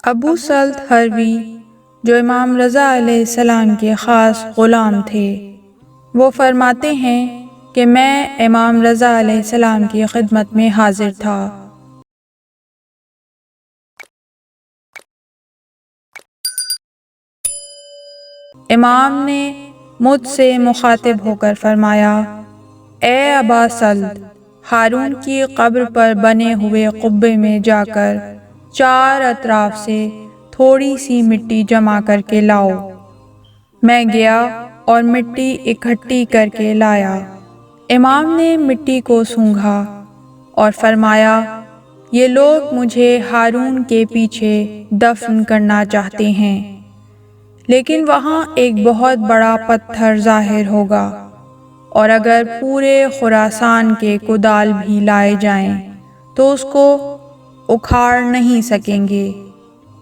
ابو سلط حروی جو امام رضا علیہ السلام کے خاص غلام تھے، وہ فرماتے ہیں کہ میں امام رضا علیہ السلام کی خدمت میں حاضر تھا۔ امام نے مجھ سے مخاطب ہو کر فرمایا، اے ابا سلط، ہارون کی قبر پر بنے ہوئے قبے میں جا کر چار اطراف سے تھوڑی سی مٹی جمع کر کے لاؤ۔ میں گیا اور مٹی اکٹھی کر کے لایا۔ امام نے مٹی کو سونگھا اور فرمایا، یہ لوگ مجھے ہارون کے پیچھے دفن کرنا چاہتے ہیں، لیکن وہاں ایک بہت بڑا پتھر ظاہر ہوگا، اور اگر پورے خراسان کے کدال بھی لائے جائیں تو اس کو اکھاڑ نہیں سکیں گے،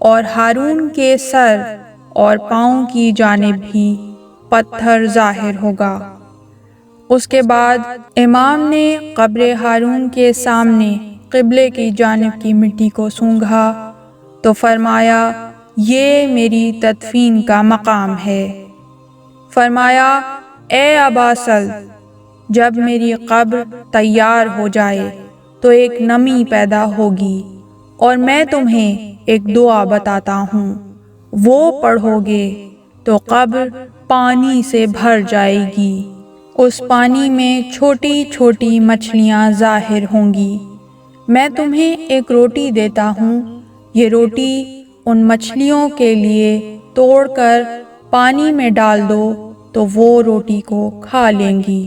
اور ہارون کے سر اور پاؤں کی جانب بھی پتھر ظاہر ہوگا۔ اس کے بعد امام نے قبر ہارون کے سامنے قبلے کی جانب کی مٹی کو سونگھا تو فرمایا، یہ میری تدفین کا مقام ہے۔ فرمایا، اے ابا سلط، جب میری قبر تیار ہو جائے تو ایک نمی پیدا ہوگی، اور میں تمہیں ایک دعا بتاتا ہوں، وہ پڑھو گے تو قبر پانی سے بھر جائے گی، اس پانی میں چھوٹی چھوٹی مچھلیاں ظاہر ہوں گی۔ میں تمہیں ایک روٹی دیتا ہوں، یہ روٹی ان مچھلیوں کے لیے توڑ کر پانی میں ڈال دو تو وہ روٹی کو کھا لیں گی،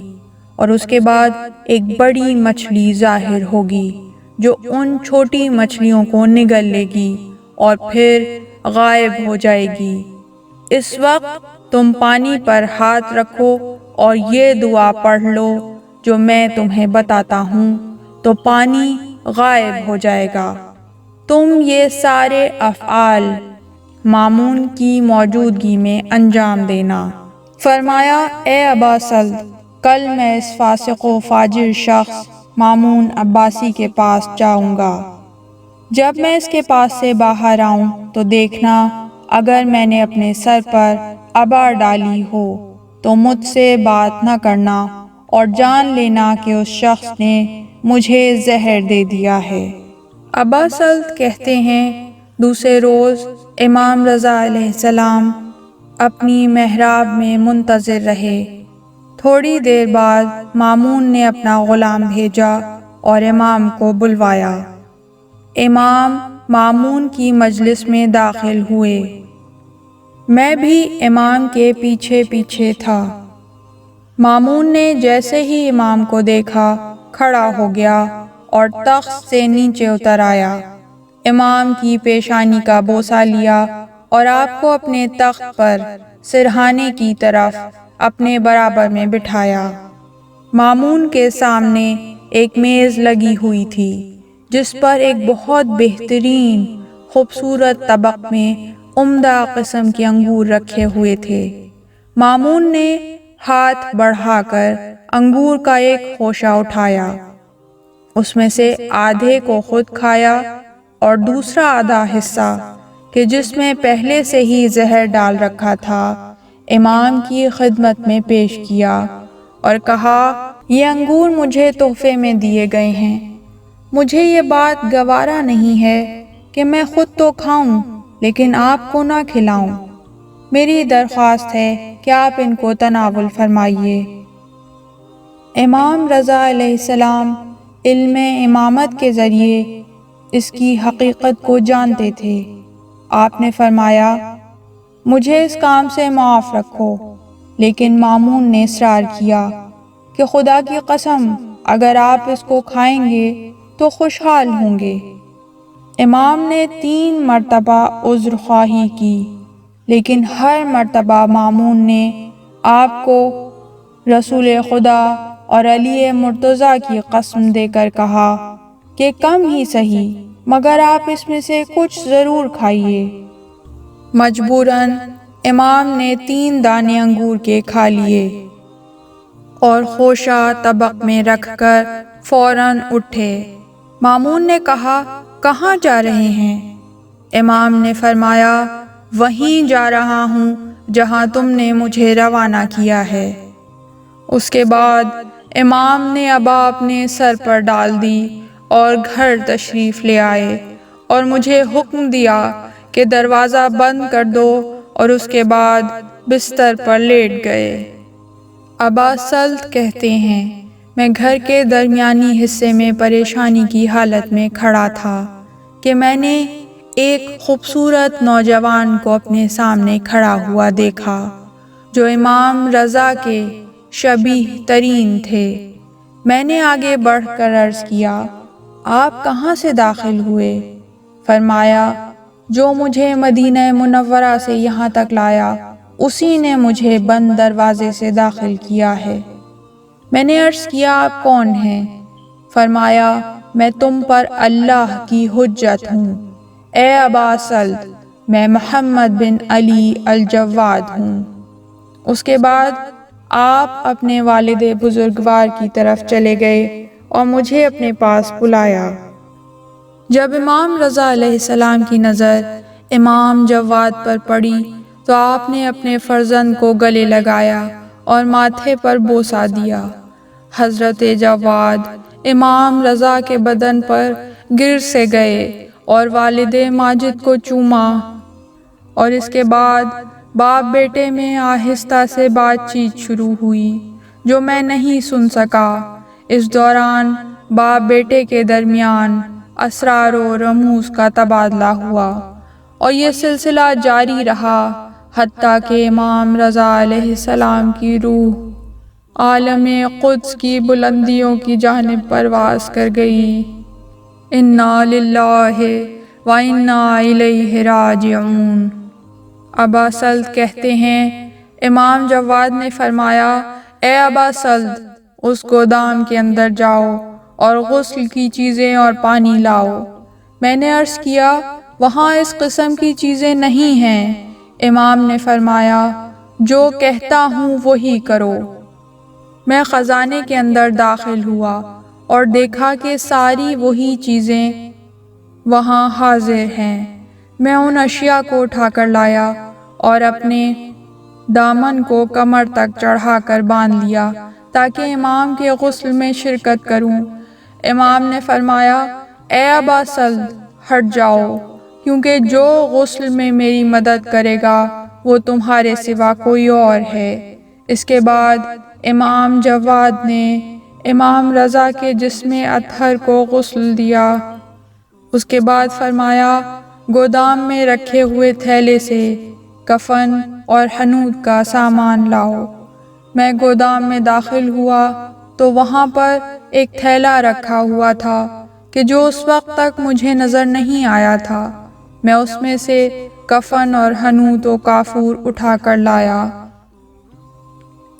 اور اس کے بعد ایک بڑی مچھلی ظاہر ہوگی جو ان چھوٹی مچھلیوں کو نگل لے گی اور پھر غائب ہو جائے گی۔ اس وقت تم پانی پر ہاتھ رکھو اور یہ دعا پڑھ لو جو میں تمہیں بتاتا ہوں، تو پانی غائب ہو جائے گا۔ تم یہ سارے افعال مامون کی موجودگی میں انجام دینا۔ فرمایا، اے ابا سلط، کل میں اس فاسق و فاجر شخص مامون عباسی کے پاس جاؤں گا۔ جب میں اس کے پاس سے باہر آؤں تو دیکھنا، اگر میں نے اپنے سر پر عبا ڈالی ہو تو مجھ سے بات نہ کرنا، اور جان لینا کہ اس شخص نے مجھے زہر دے دیا ہے۔ ابا سلط کہتے ہیں، دوسرے روز امام رضا علیہ السلام اپنی محراب میں منتظر رہے۔ تھوڑی دیر بعد مامون نے اپنا غلام بھیجا اور امام کو بلوایا۔ امام مامون کی مجلس میں داخل ہوئے۔ میں بھی امام کے پیچھے پیچھے تھا۔ مامون نے جیسے ہی امام کو دیکھا کھڑا ہو گیا اور تخت سے نیچے اتر آیا، امام کی پیشانی کا بوسہ لیا اور آپ کو اپنے تخت پر سرہانے کی طرف اپنے برابر میں بٹھایا۔ مامون کے سامنے ایک میز لگی ہوئی تھی جس پر ایک بہت بہترین خوبصورت طبق میں عمدہ قسم کے انگور رکھے ہوئے تھے۔ مامون نے ہاتھ بڑھا کر انگور کا ایک خوشہ اٹھایا، اس میں سے آدھے کو خود کھایا اور دوسرا آدھا حصہ کہ جس میں پہلے سے ہی زہر ڈال رکھا تھا امام کی خدمت میں پیش کیا اور کہا، یہ انگور مجھے تحفے میں دیے گئے ہیں، مجھے یہ بات گوارا نہیں ہے کہ میں خود تو کھاؤں لیکن آپ کو نہ کھلاؤں، میری درخواست ہے کہ آپ ان کو تناول فرمائیے۔ امام رضا علیہ السلام علم امامت کے ذریعے اس کی حقیقت کو جانتے تھے۔ آپ نے فرمایا، مجھے اس کام سے معاف رکھو، لیکن مامون نے اصرار کیا کہ خدا کی قسم اگر آپ اس کو کھائیں گے تو خوشحال ہوں گے۔ امام نے 3 مرتبہ عذر خواہی کی، لیکن ہر مرتبہ مامون نے آپ کو رسول خدا اور علی مرتضیٰ کی قسم دے کر کہا کہ کم ہی سہی مگر آپ اس میں سے کچھ ضرور کھائیے۔ مجبوراً امام نے 3 دانے انگور کے کھا لیے اور خوشہ طبق میں رکھ کر فوراً اٹھے۔ مامون نے کہا، کہاں جا رہے ہیں؟ امام نے فرمایا وہیں جا رہا ہوں جہاں تم نے مجھے روانہ کیا ہے۔ اس کے بعد امام نے عبا اپنے سر پر ڈال دی اور گھر تشریف لے آئے اور مجھے حکم دیا کہ دروازہ بند کر دو، اور اس کے بعد بستر پر لیٹ گئے۔ ابا سلط کہتے ہیں میں گھر کے درمیانی حصے میں پریشانی کی حالت میں کھڑا تھا کہ میں نے ایک خوبصورت نوجوان کو اپنے سامنے کھڑا ہوا دیکھا جو امام رضا کے شبیہ ترین تھے۔ میں نے آگے بڑھ کر عرض کیا آپ کہاں سے داخل ہوئے؟ فرمایا جو مجھے مدینہ منورہ سے یہاں تک لایا اسی نے مجھے بند دروازے سے داخل کیا ہے۔ میں نے عرض کیا آپ کون ہیں؟ فرمایا میں تم پر اللہ کی حجت ہوں اے ابا سلط، میں محمد بن علی الجواد ہوں۔ اس کے بعد آپ اپنے والد بزرگوار کی طرف چلے گئے اور مجھے اپنے پاس بلایا۔ جب امام رضا علیہ السلام کی نظر امام جواد پر پڑی تو آپ نے اپنے فرزند کو گلے لگایا اور ماتھے پر بوسہ دیا۔ حضرت جواد امام رضا کے بدن پر گر سے گئے اور والد ماجد کو چوما، اور اس کے بعد باپ بیٹے میں آہستہ سے بات چیت شروع ہوئی جو میں نہیں سن سکا۔ اس دوران باپ بیٹے کے درمیان اسرار و رموز کا تبادلہ ہوا اور یہ سلسلہ جاری رہا حتیٰ کہ امام رضا علیہ السلام کی روح عالم قدس کی بلندیوں کی جانب پرواز کر گئی۔ انا للہ و انا الیہ راجعون۔ ابا سلط کہتے ہیں امام جواد نے فرمایا اے ابا سلط، اس گودام کے اندر جاؤ اور غسل کی چیزیں اور پانی لاؤ۔ میں نے عرض کیا وہاں اس قسم کی چیزیں نہیں ہیں۔ امام نے فرمایا جو کہتا ہوں وہی کرو۔ میں خزانے کے اندر داخل ہوا اور دیکھا کہ ساری وہی چیزیں وہاں حاضر ہیں۔ میں ان اشیاء کو اٹھا کر لایا اور اپنے دامن کو کمر تک چڑھا کر باندھ لیا تاکہ امام کے غسل میں شرکت کروں۔ امام نے فرمایا اے ابا سلط ہٹ جاؤ، کیونکہ جو غسل میں میری مدد کرے گا وہ تمہارے سوا کوئی اور ہے۔ اس کے بعد امام جواد نے امام رضا کے جسم اطہر کو غسل دیا۔ اس کے بعد فرمایا گودام میں رکھے ہوئے تھیلے سے کفن اور حنوط کا سامان لاؤ۔ میں گودام میں داخل ہوا تو وہاں پر ایک تھیلا رکھا ہوا تھا کہ جو اس وقت تک مجھے نظر نہیں آیا تھا۔ میں اس میں سے کفن اور حنوط و کافور اٹھا کر لایا۔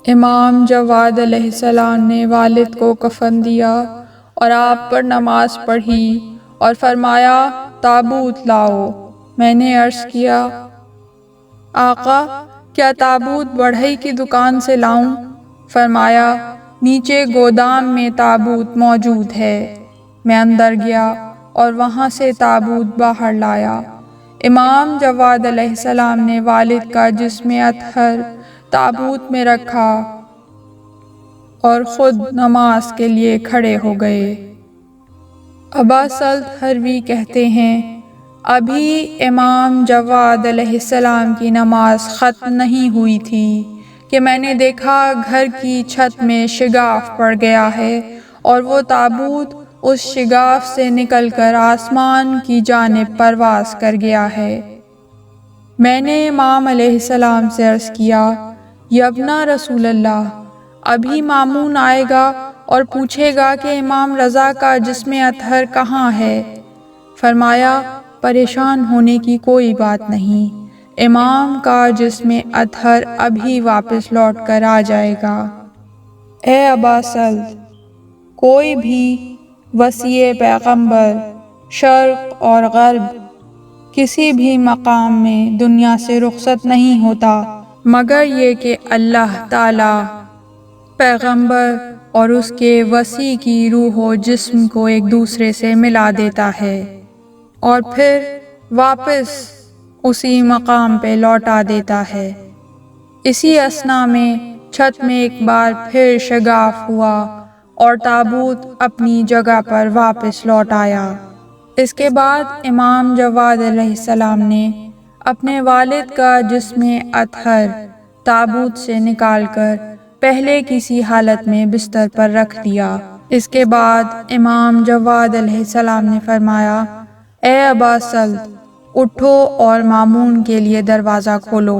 امام جواد علیہ السلام نے والد کو کفن دیا اور آپ پر نماز پڑھی اور فرمایا تابوت لاؤ۔ میں نے عرض کیا آقا کیا تابوت بڑھئی کی دکان سے لاؤں؟ فرمایا نیچے گودام میں تابوت موجود ہے۔ میں اندر گیا اور وہاں سے تابوت باہر لایا۔ امام جواد علیہ السلام نے والد کا جسم اطہر تابوت میں رکھا اور خود نماز کے لیے کھڑے ہو گئے۔ ابا سلط حروی کہتے ہیں ابھی امام جواد علیہ السلام کی نماز ختم نہیں ہوئی تھی کہ میں نے دیکھا گھر کی چھت میں شگاف پڑ گیا ہے اور وہ تابوت اس شگاف سے نکل کر آسمان کی جانب پرواز کر گیا ہے۔ میں نے امام علیہ السلام سے عرض کیا یبنا رسول اللہ، ابھی مامون آئے گا اور پوچھے گا کہ امام رضا کا جسم اطہر کہاں ہے؟ فرمایا پریشان ہونے کی کوئی بات نہیں، امام کا جسم اطہر ابھی واپس لوٹ کر آ جائے گا۔ اے ابا سلط، کوئی بھی وصی پیغمبر شرق اور غرب کسی بھی مقام میں دنیا سے رخصت نہیں ہوتا مگر یہ کہ اللہ تعالی پیغمبر اور اس کے وصی کی روح و جسم کو ایک دوسرے سے ملا دیتا ہے اور پھر واپس اسی مقام پہ لوٹا دیتا ہے۔ اسی اثنا میں چھت میں ایک بار پھر شگاف ہوا اور تابوت اپنی جگہ پر واپس لوٹ آیا۔ اس کے بعد امام جواد علیہ السلام نے اپنے والد کا جسم اطہر تابوت سے نکال کر پہلے کسی حالت میں بستر پر رکھ دیا۔ اس کے بعد امام جواد علیہ السلام نے فرمایا، اے ابا سلط، اٹھو اور مامون کے لیے دروازہ کھولو۔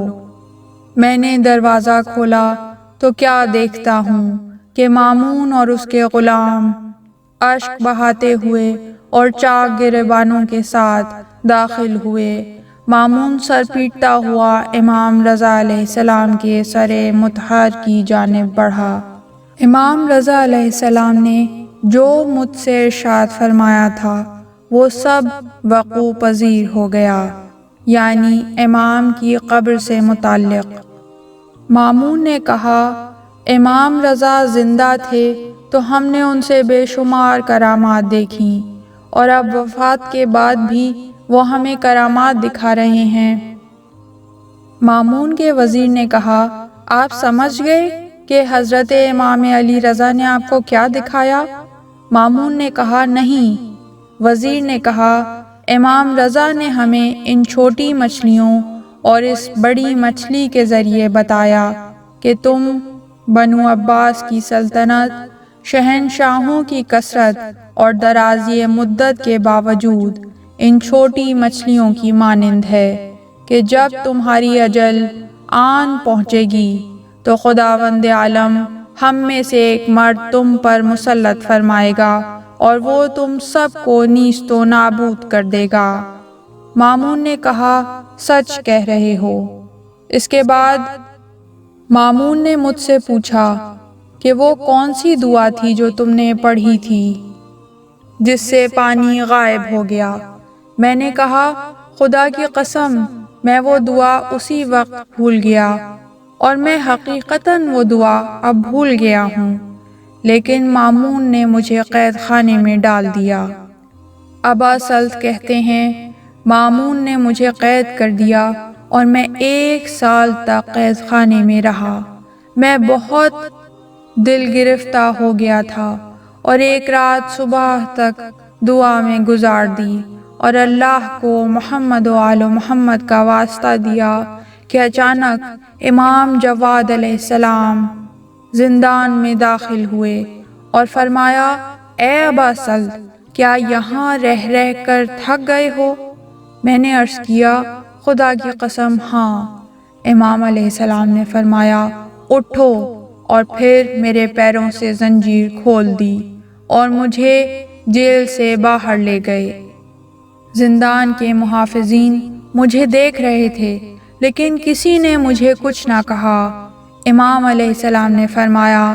میں نے دروازہ کھولا تو کیا دیکھتا ہوں کہ مامون اور اس کے غلام اشک بہاتے ہوئے اور چاک گریبانوں کے ساتھ داخل ہوئے۔ مامون سر پیٹتا ہوا امام رضا علیہ السلام کے سر مطہر کی جانب بڑھا۔ امام رضا علیہ السلام نے جو مجھ سے ارشاد فرمایا تھا وہ سب وقوع پذیر ہو گیا، یعنی امام کی قبر سے متعلق۔ مامون نے کہا، امام رضا زندہ تھے تو ہم نے ان سے بے شمار کرامات دیکھیں، اور اب وفات کے بعد بھی وہ ہمیں کرامات دکھا رہے ہیں۔ مامون کے وزیر نے کہا، آپ سمجھ گئے کہ حضرت امام علی رضا نے آپ کو کیا دکھایا؟ مامون نے کہا، نہیں۔ وزیر نے کہا، امام رضا نے ہمیں ان چھوٹی مچھلیوں اور اس بڑی مچھلی کے ذریعے بتایا کہ تم بنو عباس کی سلطنت شہنشاہوں کی کثرت اور درازی مدت کے باوجود ان چھوٹی مچھلیوں کی مانند ہے کہ جب تمہاری اجل آن پہنچے گی تو خداوند عالم ہم میں سے ایک مرد تم پر مسلط فرمائے گا اور وہ تم سب کو نیست و نابود کر دے گا۔ مامون نے کہا، سچ کہہ رہے ہو۔ اس کے بعد مامون نے مجھ سے پوچھا کہ وہ کون سی دعا تھی جو تم نے پڑھی تھی جس سے پانی غائب ہو گیا؟ میں نے کہا، خدا کی قسم میں وہ دعا اسی وقت بھول گیا، اور میں حقیقتاً وہ دعا اب بھول گیا ہوں، لیکن مامون نے مجھے قید خانے میں ڈال دیا۔ ابا سلط کہتے ہیں، مامون نے مجھے قید کر دیا اور میں 1 سال تک قید خانے میں رہا۔ میں بہت دل گرفتہ ہو گیا تھا اور ایک رات صبح تک دعا میں گزار دی اور اللہ کو محمد و آل محمد کا واسطہ دیا کہ اچانک امام جواد علیہ السلام زندان میں داخل ہوئے اور فرمایا، اے ابا سلط، کیا یہاں رہ رہ کر تھک گئے ہو؟ میں نے عرض کیا، خدا کی قسم ہاں۔ امام علیہ السلام نے فرمایا، اٹھو، اور پھر میرے پیروں سے زنجیر کھول دی اور مجھے جیل سے باہر لے گئے۔ زندان کے محافظین مجھے دیکھ رہے تھے لیکن کسی نے مجھے کچھ نہ کہا۔ امام علیہ السلام نے فرمایا،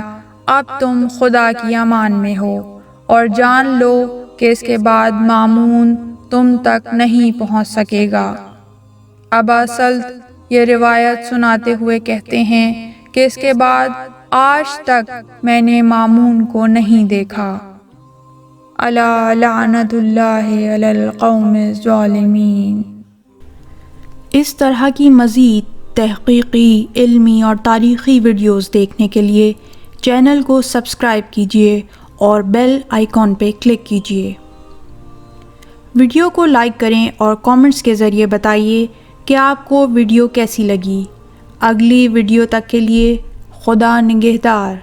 اب تم خدا کی امان میں ہو اور جان لو کہ اس کے بعد مامون تم تک نہیں پہنچ سکے گا۔ ابا سلط یہ روایت سناتے ہوئے کہتے ہیں کہ اس کے بعد آج تک میں نے مامون کو نہیں دیکھا۔ الا لعنت اللہ علی القوم الظالمین۔ اس طرح کی مزید تحقیقی، علمی اور تاریخی ویڈیوز دیکھنے کے لیے چینل کو سبسکرائب کیجیے اور بیل آئیکن پہ کلک کیجیے۔ ویڈیو کو لائک کریں اور کامنٹس کے ذریعے بتائیے کہ آپ کو ویڈیو کیسی لگی۔ اگلی ویڈیو تک کے لیے خدا نگہدار۔